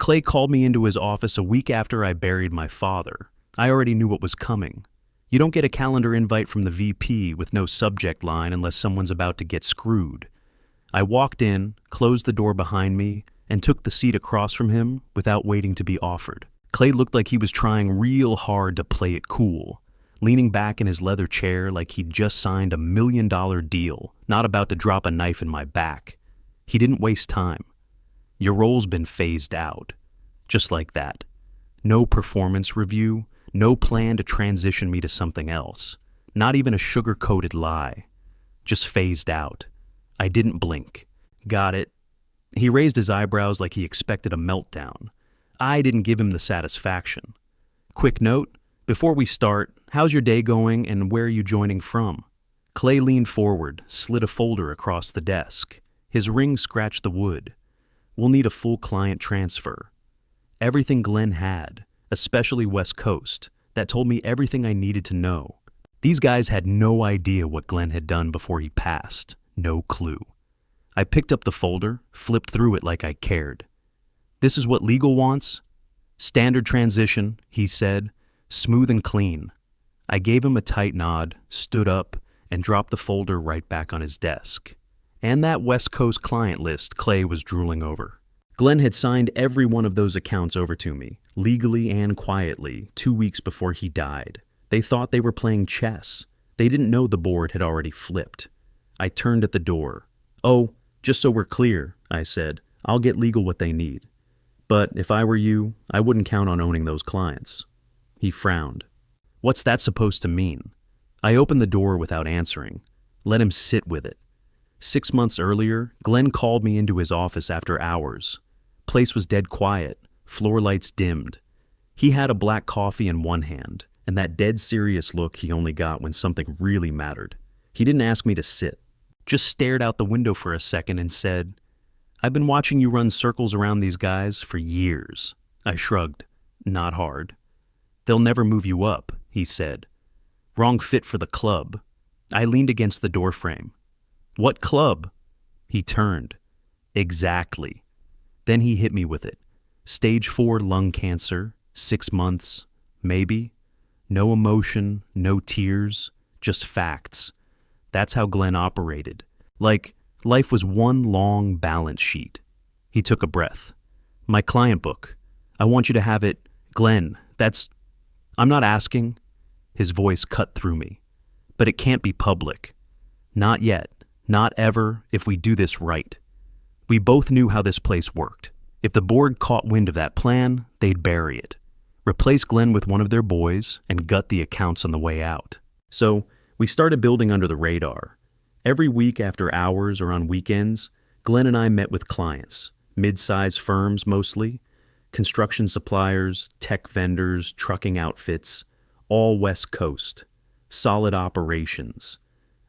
Clay called me into his office a week after I buried my father. I already knew what was coming. You don't get a calendar invite from the VP with no subject line unless someone's about to get screwed. I walked in, closed the door behind me, and took the seat across from him without waiting to be offered. Clay looked like he was trying real hard to play it cool, leaning back in his leather chair like he'd just signed a $1 million deal, not about to drop a knife in my back. He didn't waste time. Your role's been phased out. Just like that. No performance review, no plan to transition me to something else. Not even a sugar-coated lie. Just phased out. I didn't blink. Got it. He raised his eyebrows like he expected a meltdown. I didn't give him the satisfaction. Quick note, before we start, how's your day going and where are you joining from? Clay leaned forward, slid a folder across the desk. His ring scratched the wood. We'll need a full client transfer. Everything Glenn had, especially West Coast, that told me everything I needed to know. These guys had no idea what Glenn had done before he passed. No clue. I picked up the folder, flipped through it like I cared. This is what legal wants? Standard transition, he said, smooth and clean. I gave him a tight nod, stood up, and dropped the folder right back on his desk. And that West Coast client list Clay was drooling over. Glenn had signed every one of those accounts over to me, legally and quietly, 2 weeks before he died. They thought they were playing chess. They didn't know the board had already flipped. I turned at the door. Oh, just so we're clear, I said, I'll get legal what they need. But if I were you, I wouldn't count on owning those clients. He frowned. What's that supposed to mean? I opened the door without answering. Let him sit with it. 6 months earlier, Glenn called me into his office after hours. Place was dead quiet, floor lights dimmed. He had a black coffee in one hand, and that dead serious look he only got when something really mattered. He didn't ask me to sit, just stared out the window for a second and said, I've been watching you run circles around these guys for years. I shrugged. Not hard. They'll never move you up, he said. Wrong fit for the club. I leaned against the doorframe. What club? He turned. Exactly. Then he hit me with it. Stage 4 lung cancer, 6 months, maybe. No emotion, no tears, just facts. That's how Glenn operated. Like, life was one long balance sheet. He took a breath. My client book. I want you to have it. Glenn, I'm not asking. His voice cut through me. But it can't be public. Not yet. Not ever, if we do this right. We both knew how this place worked. If the board caught wind of that plan, they'd bury it. Replace Glenn with one of their boys and gut the accounts on the way out. So, we started building under the radar. Every week after hours or on weekends, Glenn and I met with clients, mid-size firms mostly, construction suppliers, tech vendors, trucking outfits, all West Coast. Solid operations.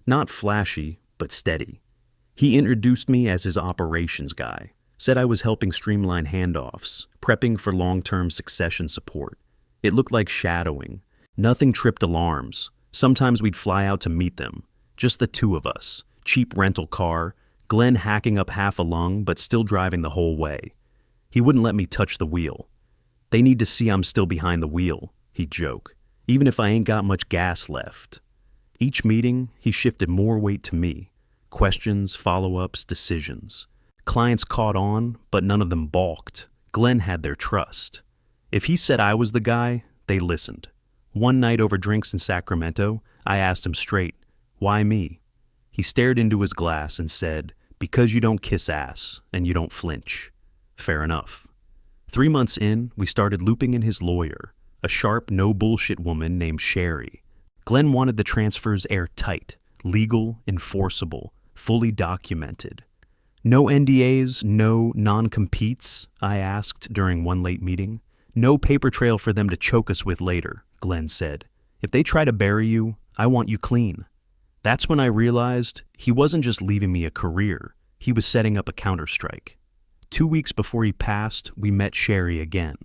Not flashy, but steady. He introduced me as his operations guy, said I was helping streamline handoffs, prepping for long-term succession support. It looked like shadowing. Nothing tripped alarms. Sometimes we'd fly out to meet them, just the two of us, cheap rental car, Glenn hacking up half a lung but still driving the whole way. He wouldn't let me touch the wheel. They need to see I'm still behind the wheel, he'd joke, even if I ain't got much gas left. Each meeting, he shifted more weight to me. Questions, follow-ups, decisions. Clients caught on, but none of them balked. Glenn had their trust. If he said I was the guy, they listened. One night over drinks in Sacramento, I asked him straight, why me? He stared into his glass and said, because you don't kiss ass and you don't flinch. Fair enough. 3 months in, we started looping in his lawyer, a sharp, no-bullshit woman named Sherry. Glenn wanted the transfers airtight, legal, enforceable, fully documented. No NDAs, no non-competes, I asked during one late meeting. No paper trail for them to choke us with later, Glenn said. If they try to bury you, I want you clean. That's when I realized he wasn't just leaving me a career, he was setting up a counterstrike. 2 weeks before he passed, we met Sherry again.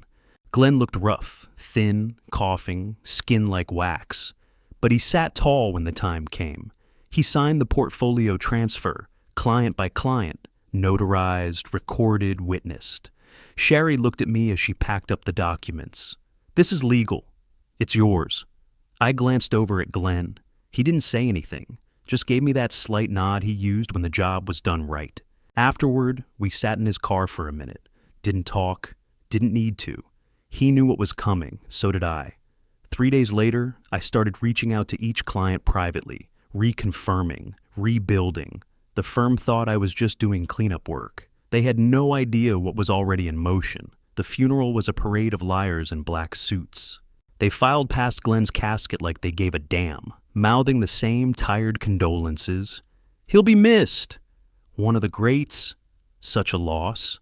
Glenn looked rough, thin, coughing, skin like wax. But he sat tall when the time came. He signed the portfolio transfer, client by client, notarized, recorded, witnessed. Sherry looked at me as she packed up the documents. "This is legal. It's yours." I glanced over at Glenn. He didn't say anything, just gave me that slight nod he used when the job was done right. Afterward, we sat in his car for a minute. Didn't talk, didn't need to. He knew what was coming, so did I. 3 days later, I started reaching out to each client privately, reconfirming, rebuilding. The firm thought I was just doing cleanup work. They had no idea what was already in motion. The funeral was a parade of liars in black suits. They filed past Glenn's casket like they gave a damn, mouthing the same tired condolences. "He'll be missed. One of the greats. Such a loss."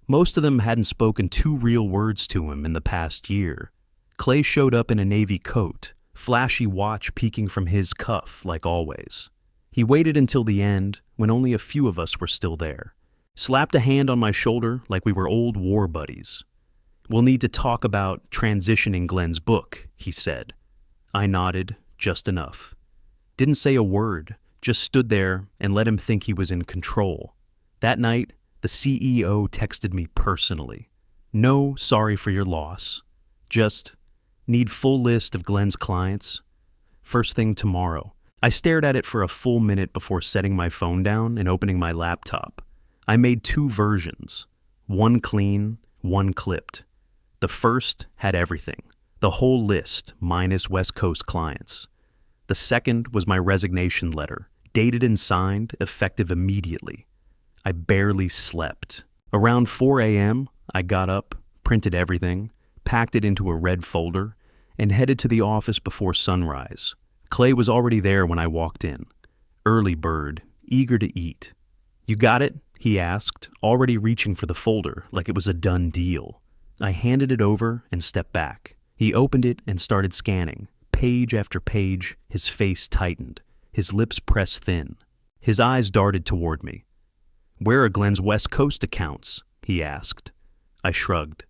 Most of them hadn't spoken 2 real words to him in the past year. Clay showed up in a navy coat, flashy watch peeking from his cuff like always. He waited until the end, when only a few of us were still there. Slapped a hand on my shoulder like we were old war buddies. "We'll need to talk about transitioning Glenn's book," he said. I nodded, just enough. Didn't say a word, just stood there and let him think he was in control. That night, the CEO texted me personally. "No, sorry for your loss. Just need full list of Glenn's clients. First thing tomorrow." I stared at it for a full minute before setting my phone down and opening my laptop. I made 2 versions, one clean, one clipped. The first had everything, the whole list minus West Coast clients. The second was my resignation letter, dated and signed, effective immediately. I barely slept. Around 4 a.m., I got up, printed everything, packed it into a red folder, and headed to the office before sunrise. Clay was already there when I walked in. Early bird, eager to eat. "You got it?" he asked, already reaching for the folder like it was a done deal. I handed it over and stepped back. He opened it and started scanning. Page after page, his face tightened, his lips pressed thin. His eyes darted toward me. "Where are Glenn's West Coast accounts?" he asked. I shrugged.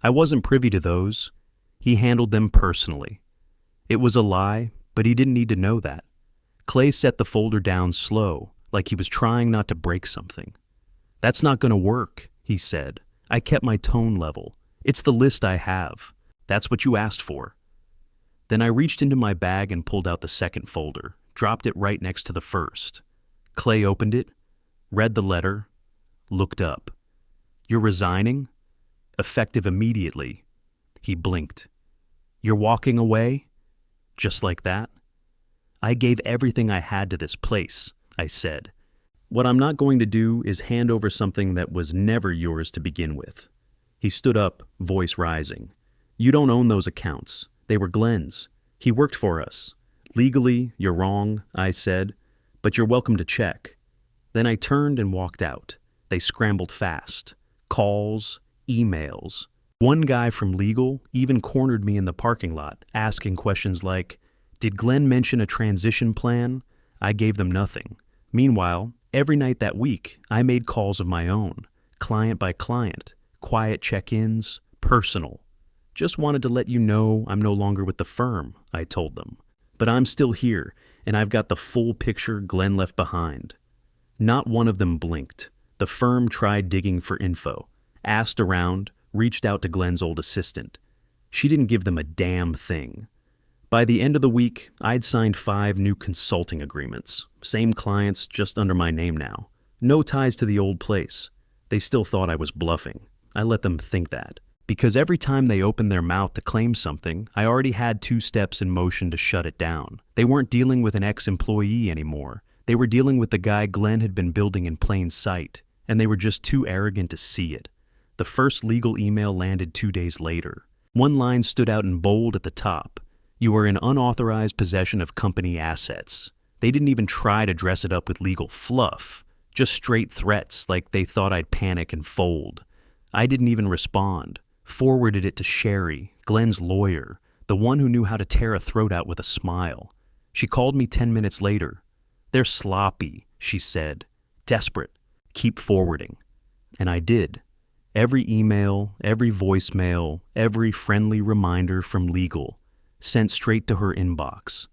I wasn't privy to those. He handled them personally. It was a lie, but he didn't need to know that. Clay set the folder down slow, like he was trying not to break something. "That's not going to work," he said. I kept my tone level. "It's the list I have. That's what you asked for." Then I reached into my bag and pulled out the second folder, dropped it right next to the first. Clay opened it, read the letter, looked up. "You're resigning? Effective immediately." He blinked. "You're walking away? Just like that?" "I gave everything I had to this place," I said. "What I'm not going to do is hand over something that was never yours to begin with." He stood up, voice rising. "You don't own those accounts. They were Glenn's. He worked for us. Legally, you're wrong," I said, "but you're welcome to check." Then I turned and walked out. They scrambled fast. Calls, emails. One guy from legal even cornered me in the parking lot, asking questions like, "Did Glenn mention a transition plan?" I gave them nothing. Meanwhile, every night that week, I made calls of my own, client by client, quiet check-ins, personal. "Just wanted to let you know I'm no longer with the firm," I told them. "But I'm still here, and I've got the full picture Glenn left behind." Not one of them blinked. The firm tried digging for info, asked around, reached out to Glenn's old assistant. She didn't give them a damn thing. By the end of the week, I'd signed 5 new consulting agreements. Same clients, just under my name now. No ties to the old place. They still thought I was bluffing. I let them think that. Because every time they opened their mouth to claim something, I already had 2 steps in motion to shut it down. They weren't dealing with an ex-employee anymore. They were dealing with the guy Glenn had been building in plain sight, and they were just too arrogant to see it. The first legal email landed 2 days later. One line stood out in bold at the top. "You are in unauthorized possession of company assets." They didn't even try to dress it up with legal fluff, just straight threats like they thought I'd panic and fold. I didn't even respond. Forwarded it to Sherry, Glenn's lawyer, the one who knew how to tear a throat out with a smile. She called me 10 minutes later. "They're sloppy," she said. "Desperate. Keep forwarding." And I did. Every email, every voicemail, every friendly reminder from legal, sent straight to her inbox.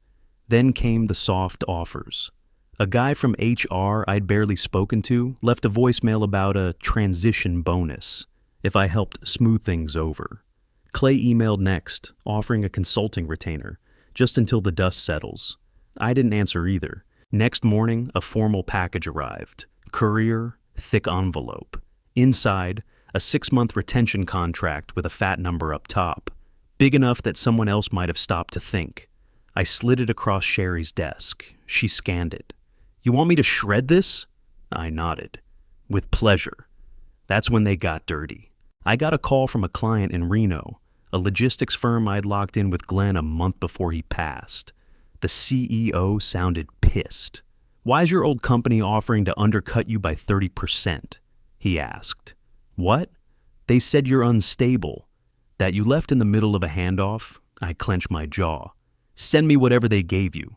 Then came the soft offers. A guy from HR I'd barely spoken to left a voicemail about a transition bonus. if I helped smooth things over. Clay emailed next, offering a consulting retainer, just until the dust settles. I didn't answer either. Next morning, a formal package arrived. Courier, thick envelope. Inside, a 6-month retention contract with a fat number up top. Big enough that someone else might have stopped to think. I slid it across Sherry's desk. She scanned it. "You want me to shred this?" I nodded. "With pleasure." That's when they got dirty. I got a call from a client in Reno, a logistics firm I'd locked in with Glenn a month before he passed. The CEO sounded pissed. "Why's your old company offering to undercut you by 30%? He asked. "What?" "They said you're unstable. That you left in the middle of a handoff." I clenched my jaw. "Send me whatever they gave you."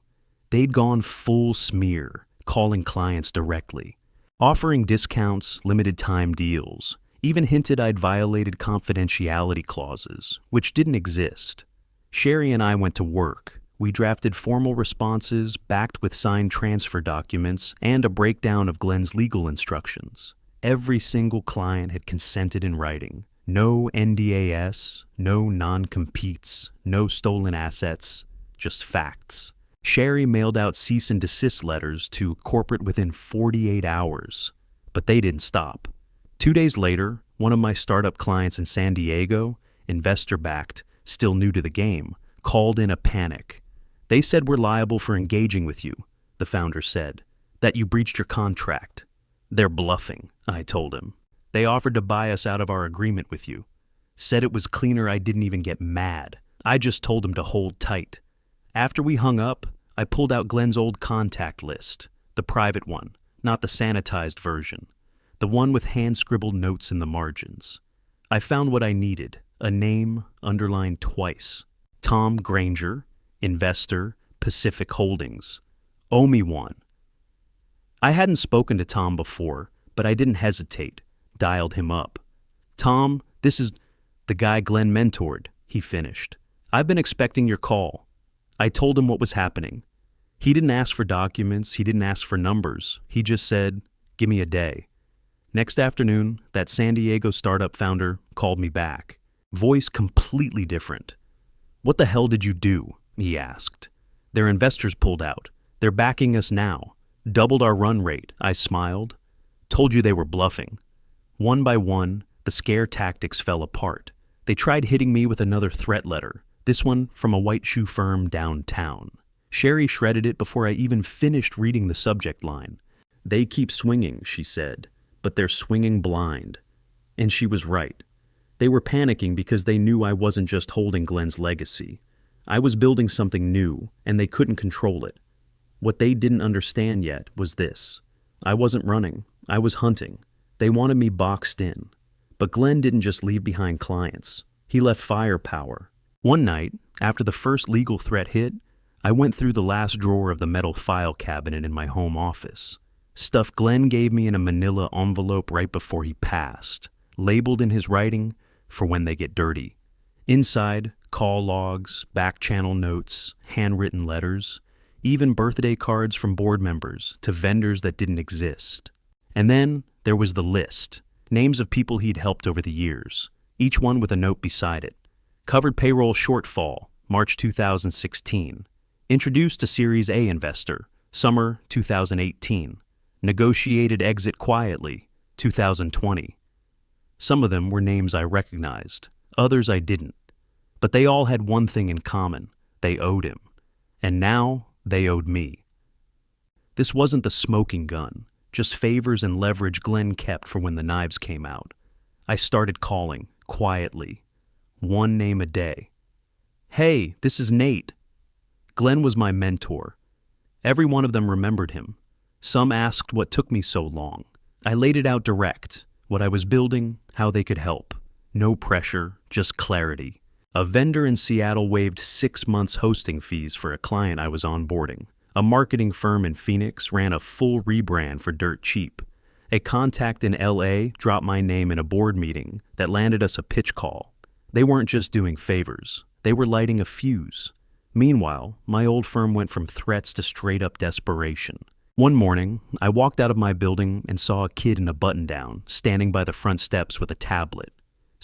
They'd gone full smear, calling clients directly, offering discounts, limited time deals, even hinted I'd violated confidentiality clauses, which didn't exist. Sherry and I went to work. We drafted formal responses backed with signed transfer documents and a breakdown of Glenn's legal instructions. Every single client had consented in writing. No NDAS, no non-competes, no stolen assets, just facts. Sherry mailed out cease and desist letters to corporate within 48 hours, but they didn't stop. 2 days later, one of my startup clients in San Diego, investor-backed, still new to the game, called in a panic. "They said we're liable for engaging with you," the founder said, "that you breached your contract." "They're bluffing," I told him. "They offered to buy us out of our agreement with you. Said it was cleaner I didn't even get mad. I just told him to hold tight." After we hung up, I pulled out Glenn's old contact list, the private one, not the sanitized version, the one with hand-scribbled notes in the margins. I found what I needed, a name underlined twice. Tom Granger, investor, Pacific Holdings. Owe me one. I hadn't spoken to Tom before, but I didn't hesitate, dialed him up. "Tom, this is the guy Glenn mentored," he finished. "I've been expecting your call." I told him what was happening. He didn't ask for documents, he didn't ask for numbers. He just said, "Give me a day." Next afternoon, that San Diego startup founder called me back. Voice completely different. "What the hell did you do?" he asked. "Their investors pulled out. They're backing us now. Doubled our run rate," I smiled. "Told you they were bluffing." One by one, the scare tactics fell apart. They tried hitting me with another threat letter, this one from a white shoe firm downtown. Sherry shredded it before I even finished reading the subject line. "They keep swinging," she said, "but they're swinging blind." And she was right. They were panicking because they knew I wasn't just holding Glenn's legacy. I was building something new, and they couldn't control it. What they didn't understand yet was this. I wasn't running. I was hunting. They wanted me boxed in. But Glenn didn't just leave behind clients. He left firepower. One night, after the first legal threat hit, I went through the last drawer of the metal file cabinet in my home office. Stuff Glenn gave me in a manila envelope right before he passed, labeled in his writing, for when they get dirty. Inside, call logs, back-channel notes, handwritten letters, even birthday cards from board members to vendors that didn't exist. And then there was the list, names of people he'd helped over the years, each one with a note beside it. Covered payroll shortfall, March 2016. Introduced to Series A investor, summer 2018. Negotiated exit quietly, 2020. Some of them were names I recognized, others I didn't. But they all had one thing in common. They owed him. And now they owed me. This wasn't the smoking gun, just favors and leverage Glenn kept for when the knives came out. I started calling, quietly. One name a day. "Hey, this is Nate." Glenn was my mentor. Every one of them remembered him. Some asked what took me so long. I laid it out direct, what I was building, how they could help. No pressure, just clarity. A vendor in Seattle waived 6 months hosting fees for a client I was onboarding. A marketing firm in Phoenix ran a full rebrand for dirt cheap. A contact in LA dropped my name in a board meeting that landed us a pitch call. They weren't just doing favors, they were lighting a fuse. Meanwhile, my old firm went from threats to straight-up desperation. One morning, I walked out of my building and saw a kid in a button-down standing by the front steps with a tablet.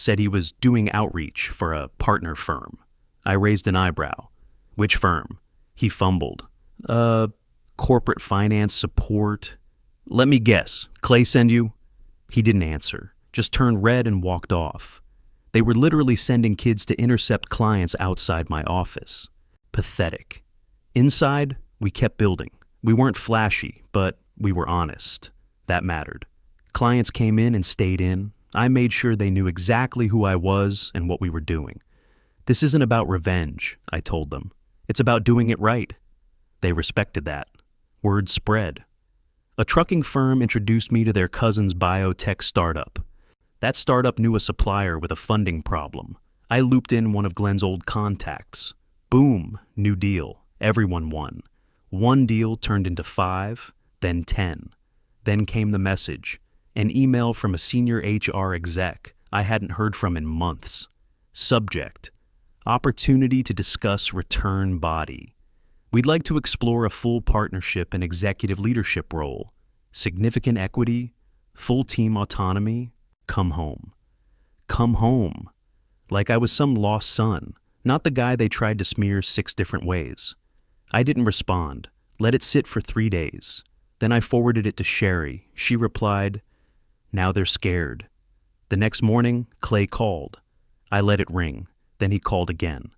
said he was doing outreach for a partner firm. I raised an eyebrow. Which firm? He fumbled. Corporate finance support. Let me guess. Clay send you? He didn't answer, just turned red and walked off. They were literally sending kids to intercept clients outside my office. Pathetic. Inside, we kept building. We weren't flashy, but we were honest. That mattered. Clients came in and stayed in. I made sure they knew exactly who I was and what we were doing. This isn't about revenge, I told them. It's about doing it right. They respected that. Word spread. A trucking firm introduced me to their cousin's biotech startup. That startup knew a supplier with a funding problem. I looped in one of Glenn's old contacts. Boom, new deal. Everyone won. One deal turned into 5, then 10. Then came the message. An email from a senior HR exec I hadn't heard from in months. Subject: opportunity to discuss return body. We'd like to explore a full partnership and executive leadership role. Significant equity, full team autonomy. Come home. Come home. Like I was some lost son, not the guy they tried to smear 6 different ways. I didn't respond. Let it sit for 3 days. Then I forwarded it to Sherry. She replied, "Now they're scared." The next morning, Clay called. I let it ring. Then he called again.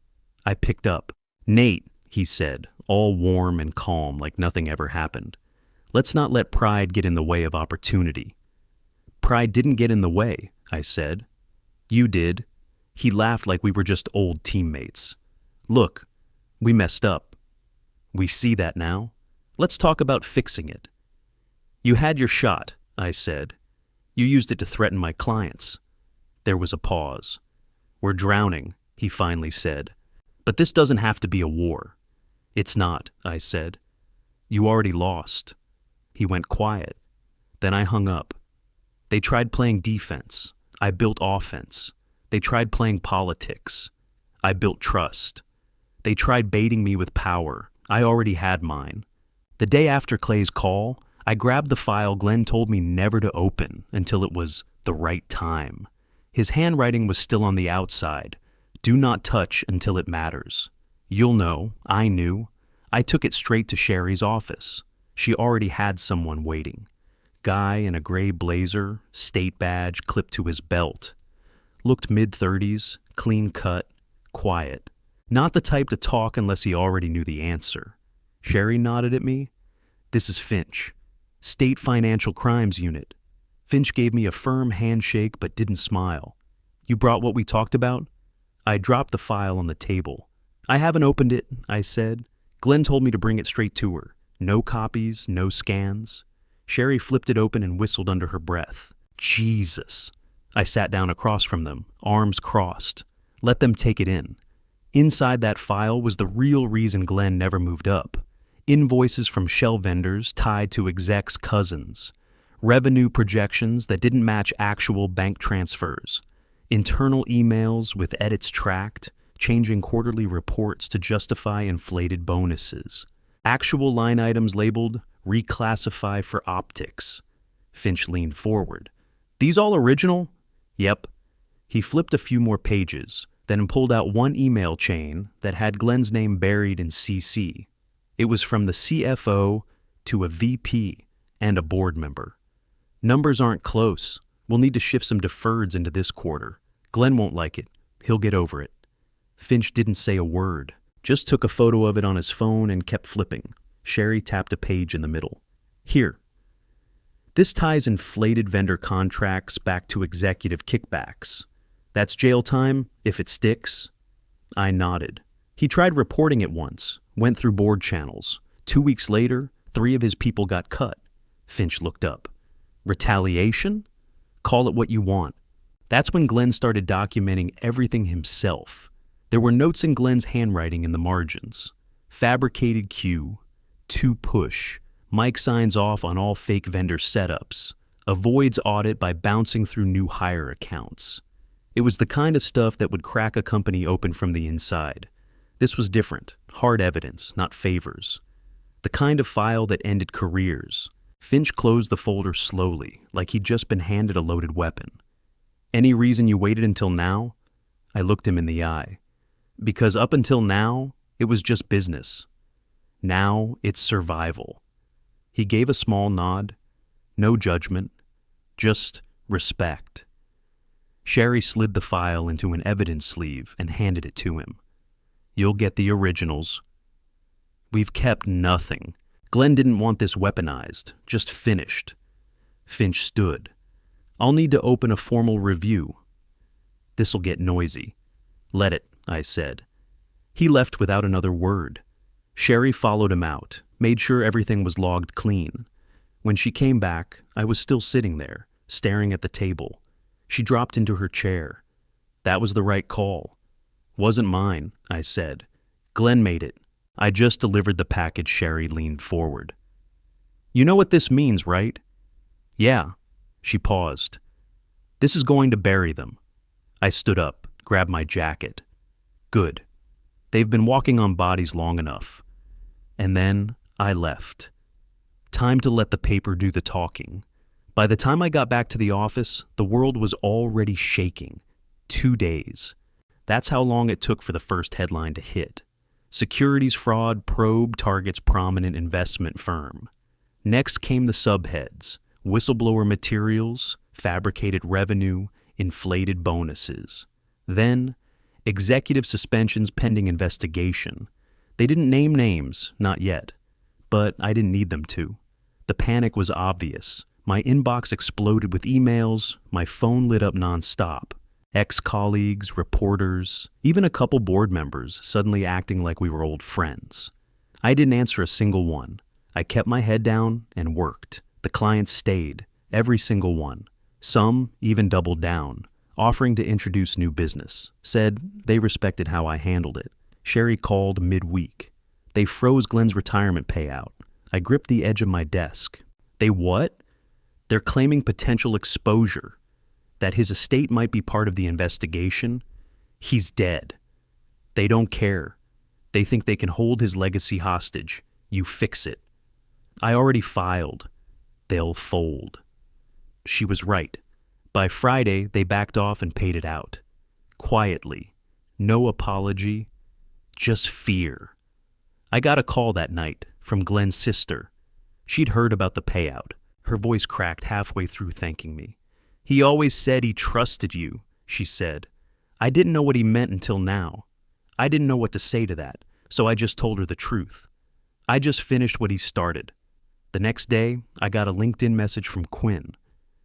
I picked up. "Nate," he said, all warm and calm like nothing ever happened. "Let's not let pride get in the way of opportunity." "Pride didn't get in the way," I said. "You did." He laughed like we were just old teammates. "Look, we messed up. We see that now. Let's talk about fixing it." "You had your shot," I said. "You used it to threaten my clients." There was a pause. "We're drowning," he finally said. "But this doesn't have to be a war." "It's not," I said. "You already lost." He went quiet. Then I hung up. They tried playing defense. I built offense. They tried playing politics. I built trust. They tried baiting me with power. I already had mine. The day after Clay's call, I grabbed the file Glenn told me never to open until it was the right time. His handwriting was still on the outside. Do not touch until it matters. You'll know. I knew. I took it straight to Sherry's office. She already had someone waiting. Guy in a gray blazer, state badge clipped to his belt. Looked mid-30s, clean cut, quiet. Not the type to talk unless he already knew the answer. Sherry nodded at me. "This is Finch. State Financial Crimes Unit." Finch gave me a firm handshake but didn't smile. "You brought what we talked about?" I dropped the file on the table. "I haven't opened it," I said. "Glenn told me to bring it straight to her. No copies, no scans." Sherry flipped it open and whistled under her breath. "Jesus." I sat down across from them, arms crossed. Let them take it in. Inside that file was the real reason Glenn never moved up. Invoices from shell vendors tied to execs' cousins. Revenue projections that didn't match actual bank transfers. Internal emails with edits tracked, changing quarterly reports to justify inflated bonuses. Actual line items labeled reclassify for optics. Finch leaned forward. "These all original?" "Yep." He flipped a few more pages, then pulled out one email chain that had Glenn's name buried in CC. It was from the CFO to a VP and a board member. "Numbers aren't close. We'll need to shift some deferreds into this quarter. Glenn won't like it. He'll get over it." Finch didn't say a word, just took a photo of it on his phone and kept flipping. Sherry tapped a page in the middle. "Here. This ties inflated vendor contracts back to executive kickbacks. That's jail time if it sticks." I nodded. He tried reporting it once, went through board channels. 2 weeks later, 3 of his people got cut. Finch looked up. "Retaliation? Call it what you want." That's when Glenn started documenting everything himself. There were notes in Glenn's handwriting in the margins. Fabricated queue, to push, Mike signs off on all fake vendor setups, avoids audit by bouncing through new hire accounts. It was the kind of stuff that would crack a company open from the inside. This was different, hard evidence, not favors. The kind of file that ended careers. Finch closed the folder slowly, like he'd just been handed a loaded weapon. Any reason you waited until now? I looked him in the eye. Because up until now, it was just business. Now it's survival. He gave a small nod. No judgment. Just respect. Sherry slid the file into an evidence sleeve and handed it to him. You'll get the originals. We've kept nothing. Glenn didn't want this weaponized, just finished. Finch stood. I'll need to open a formal review. This'll get noisy. Let it, I said. He left without another word. Sherry followed him out, made sure everything was logged clean. When she came back, I was still sitting there, staring at the table. She dropped into her chair. That was the right call. Wasn't mine, I said. Glenn made it. I just delivered the package. Sherry leaned forward. You know what this means, right? Yeah. She paused. This is going to bury them. I stood up, grabbed my jacket. Good. They've been walking on bodies long enough. And then I left. Time to let the paper do the talking. By the time I got back to the office, the world was already shaking. 2 days. That's how long it took for the first headline to hit. Securities fraud probe targets prominent investment firm. Next came the subheads: whistleblower materials, fabricated revenue, inflated bonuses. Then, executive suspensions pending investigation. They didn't name names, not yet. But I didn't need them to. The panic was obvious. My inbox exploded with emails, my phone lit up nonstop. Ex-colleagues, reporters, even a couple board members suddenly acting like we were old friends. I didn't answer a single one. I kept my head down and worked. The clients stayed, every single one. Some even doubled down, offering to introduce new business. Said they respected how I handled it. Sherry called midweek. They froze Glenn's retirement payout. I gripped the edge of my desk. They what? They're claiming potential exposure. That his estate might be part of the investigation. He's dead. They don't care. They think they can hold his legacy hostage. You fix it. I already filed. They'll fold. She was right. By Friday, they backed off and paid it out. Quietly. No apology. Just fear. I got a call that night from Glenn's sister. She'd heard about the payout. Her voice cracked halfway through thanking me. He always said he trusted you, she said. I didn't know what he meant until now. I didn't know what to say to that, so I just told her the truth. I just finished what he started. The next day, I got a LinkedIn message from Quinn.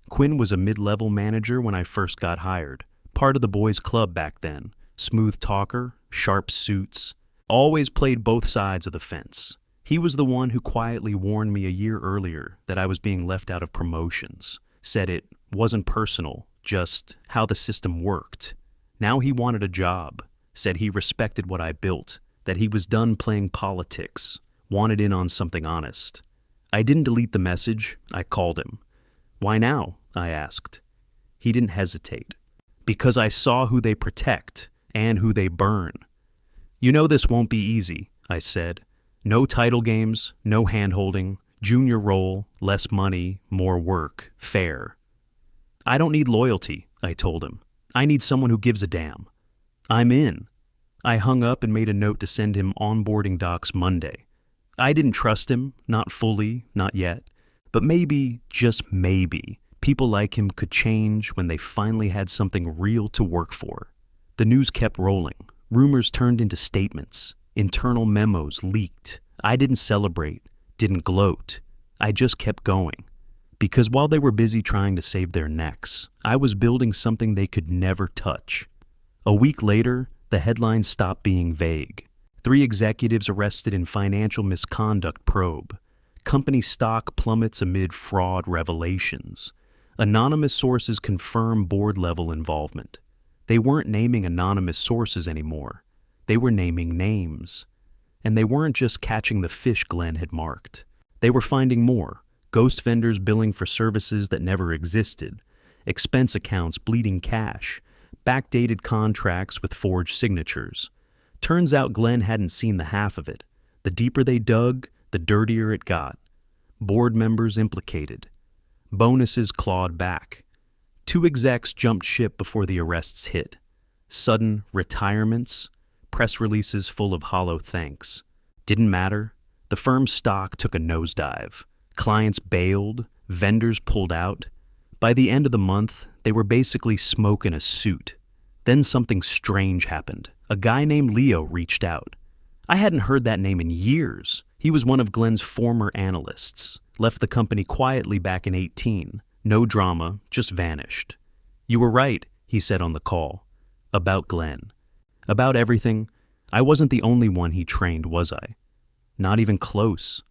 Quinn was a mid-level manager when I first got hired, part of the boys' club back then. Smooth talker, sharp suits, always played both sides of the fence. He was the one who quietly warned me a year earlier that I was being left out of promotions. Said it wasn't personal, just how the system worked. Now he wanted a job. Said he respected what I built, that he was done playing politics, wanted in on something honest. I didn't delete the message. I called him. Why now? I asked. He didn't hesitate. Because I saw who they protect and who they burn. You know this won't be easy, I said. No title games, no hand-holding, junior role, less money, more work, fair. I don't need loyalty, I told him. I need someone who gives a damn. I'm in. I hung up and made a note to send him onboarding docs Monday. I didn't trust him, not fully, not yet. But maybe, just maybe, people like him could change when they finally had something real to work for. The news kept rolling. Rumors turned into statements. Internal memos leaked. I didn't celebrate, didn't gloat. I just kept going. Because while they were busy trying to save their necks, I was building something they could never touch. A week later, the headlines stopped being vague. 3 executives arrested in financial misconduct probe. Company stock plummets amid fraud revelations. Anonymous sources confirm board-level involvement. They weren't naming anonymous sources anymore. They were naming names. And they weren't just catching the fish Glenn had marked. They were finding more. Ghost vendors billing for services that never existed. Expense accounts bleeding cash. Backdated contracts with forged signatures. Turns out Glenn hadn't seen the half of it. The deeper they dug, the dirtier it got. Board members implicated. Bonuses clawed back. Two execs jumped ship before the arrests hit. Sudden retirements, press releases full of hollow thanks. Didn't matter. The firm's stock took a nosedive. Clients bailed, vendors pulled out. By the end of the month, they were basically smoking a suit. Then something strange happened. A guy named Leo reached out. I hadn't heard that name in years. He was one of Glenn's former analysts. Left the company quietly back in 2018. No drama, just vanished. "You were right," he said on the call. About Glenn. About everything. I wasn't the only one he trained, was I? Not even close.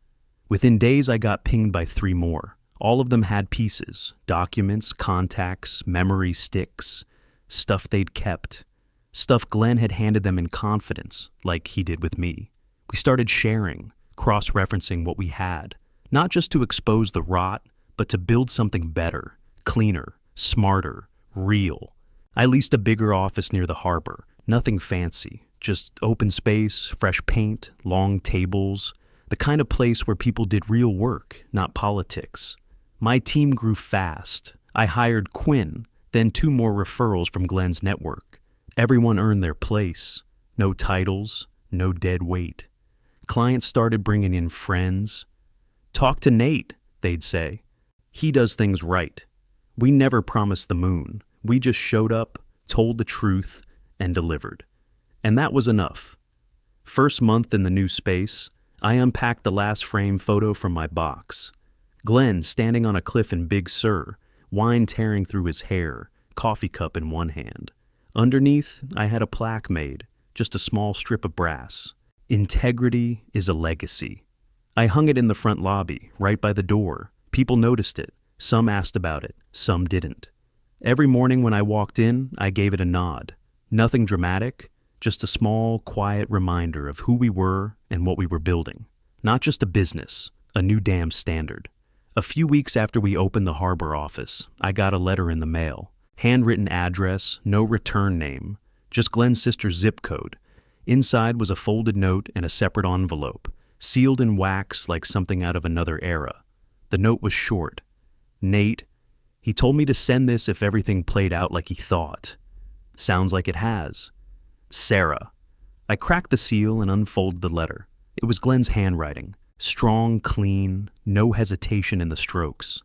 Within days, I got pinged by 3 more. All of them had pieces, documents, contacts, memory sticks, stuff they'd kept. Stuff Glenn had handed them in confidence, like he did with me. We started sharing, cross-referencing what we had, not just to expose the rot, but to build something better, cleaner, smarter, real. I leased a bigger office near the harbor, nothing fancy, just open space, fresh paint, long tables, the kind of place where people did real work, not politics. My team grew fast. I hired Quinn, then 2 more referrals from Glenn's network. Everyone earned their place. No titles, no dead weight. Clients started bringing in friends. "Talk to Nate," they'd say. "He does things right." We never promised the moon. We just showed up, told the truth, and delivered. And that was enough. First month in the new space, I unpacked the last frame photo from my box. Glenn standing on a cliff in Big Sur, wine tearing through his hair, coffee cup in one hand. Underneath, I had a plaque made, just a small strip of brass. "Integrity is a legacy." I hung it in the front lobby, right by the door. People noticed it. Some asked about it, some didn't. Every morning when I walked in, I gave it a nod. Nothing dramatic, just a small, quiet reminder of who we were and what we were building. Not just a business, a new damn standard. A few weeks after we opened the harbor office, I got a letter in the mail. Handwritten address, no return name, just Glenn's sister's zip code. Inside was a folded note and a separate envelope, sealed in wax like something out of another era. The note was short. "Nate, he told me to send this if everything played out like he thought. Sounds like it has. Sarah." I cracked the seal and unfolded the letter. It was Glenn's handwriting. Strong, clean, no hesitation in the strokes.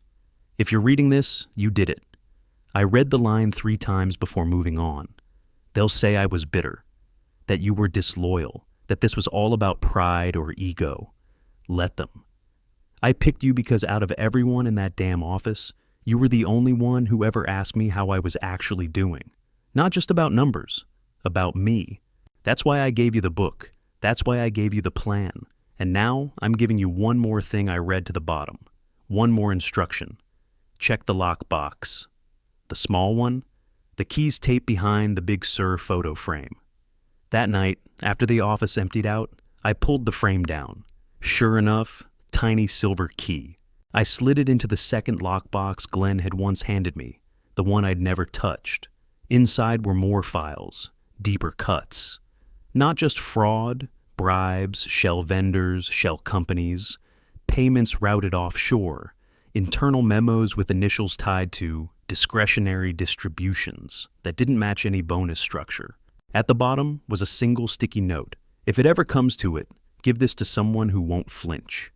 "If you're reading this, you did it." I read the line 3 times before moving on. "They'll say I was bitter, that you were disloyal, that this was all about pride or ego. Let them. I picked you because out of everyone in that damn office, you were the only one who ever asked me how I was actually doing. Not just about numbers, about me. That's why I gave you the book. That's why I gave you the plan. And now I'm giving you one more thing I read to the bottom. One more instruction. Check the lockbox. The small one, the keys taped behind the Big Sur photo frame." That night, after the office emptied out, I pulled the frame down. Sure enough, tiny silver key. I slid it into the second lockbox Glenn had once handed me, the one I'd never touched. Inside were more files, deeper cuts. Not just fraud, bribes, shell vendors, shell companies, payments routed offshore, internal memos with initials tied to discretionary distributions that didn't match any bonus structure. At the bottom was a single sticky note. "If it ever comes to it, give this to someone who won't flinch."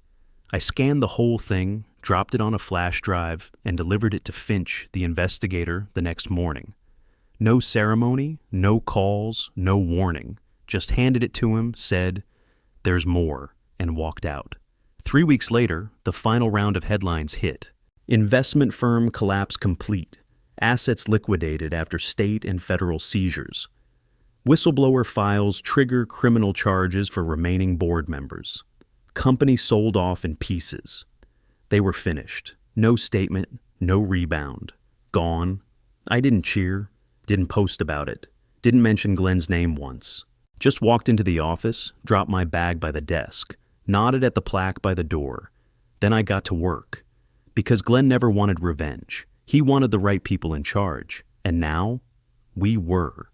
I scanned the whole thing, dropped it on a flash drive, and delivered it to Finch, the investigator, the next morning. No ceremony, no calls, no warning. Just handed it to him, said, "There's more," and walked out. 3 weeks later, the final round of headlines hit. Investment firm collapse complete. Assets liquidated after state and federal seizures. Whistleblower files trigger criminal charges for remaining board members. Company sold off in pieces. They were finished. No statement, no rebound. Gone. I didn't cheer, didn't post about it, didn't mention Glenn's name once. Just walked into the office, dropped my bag by the desk, nodded at the plaque by the door. Then I got to work. Because Glenn never wanted revenge. He wanted the right people in charge. And now, we were.